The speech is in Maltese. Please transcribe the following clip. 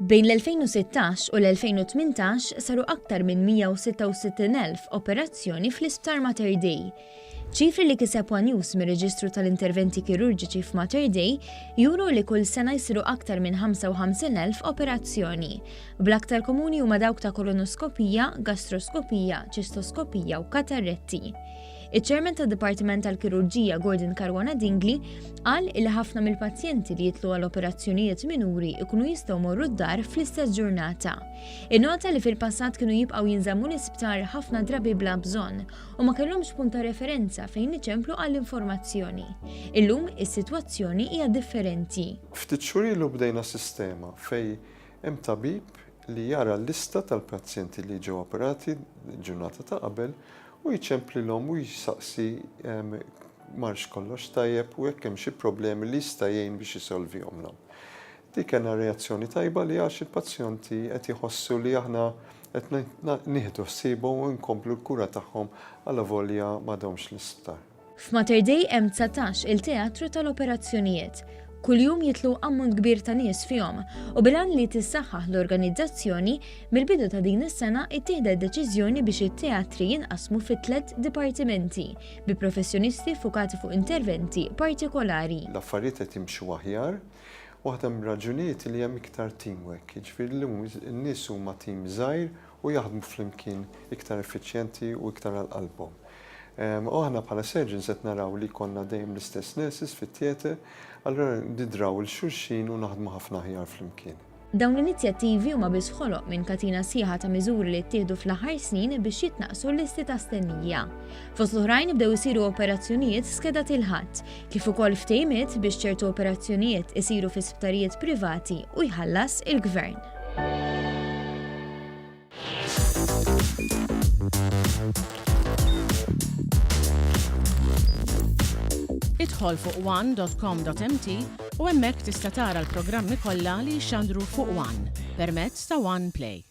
Bejn l-2016 u l-2018 saru aktar minn 166,000 operazzjoni fl-Isptar Mater Dei. ċifri li kiseb One News mir-Reġistru tal-Interventi Kirurġiċi f'Mater Dei juru li kull sena jsiru aktar minn 55,000 operazzjoni. Bl-aktar komuni huma dawk ta' kolonoskopija, gastroskopija, ċistoskopija u katarretti. Iċ-Chairman tad-Dipartiment tal-Kirurġija Gordon Caruana Dingley qal li ħafna mill-pazjenti li jitlu għal operazzjonijiet minuri ikunu jistgħu morru d-dar fl-istess ġurnata. Innota li fil-passat kienu jibqgħu jinżammu l-isptar ħafna drabi bla bżonn u ma kellhomx punt ta' referenza fejn iċemplu għall-informazzjoni. Illum is-sitwazzjoni hija differenti. Ftit xhur ilu bdejna sistema fejn hemm tabib li jara l-lista tal-pazjenti li ġew operati ġurnata ta' qabel u jċemplilhom u jisaqsi marx kollox tajjeb u jekk hemm xi problemi li jista' jgħin biex isolvihomlhom. Dik kien reazzjoni tajba li għax il-pazjenti qed jħossu li aħna qed nieħdu ħsiebhom u nkomplu l-kura tagħhom għal volja m'għadhomx l-isptar. F'Mater Dei hemm 19 il-teatru tal-operazzjonijiet. Kuljum jitlu ammont kbir ta' nies fihom u bilan li tissaħħaħ l-organizzazzjoni mill-bidu ta' din is-sena ittieħdet deċiżjoni biex it-teatri jinqasmu fi 3 dipartimenti bi professjonisti fukati fuq interventi partikolari. L-affarijiet qed jimxu aħjar waħda mir-raġunijiet li hemm iktar teamwork, jiġifieri n-nies huma tim żgħir u jaħdmu flimkien iktar effiċjenti u iktar għal qalbhom. U aħna bħala surgeons qed naraw li konna dejjem l-istess nurses fit-theater, allura nidraw il-xulxin u naħdmu ħafna aħjar flimkien. Dawn l-inizjattivi huma biss ħoloq minn katina sieħa ta' miżuri li ttieħdu fl-aħħar snin biex jitnaqsu l-listi ta' stennija. Fost l-oħrajn bdew isiru operazzjonijiet skeda il-ħadd, kif ukoll ftehimiet biex ċertu operazzjonijiet isiru fi sptarijiet privati u jħallas il-Gvern. Idħol fuq one.com.mt u hemmhekk tista' tara l-programmi kollha li jxandru fuq One permezz ta' One Play.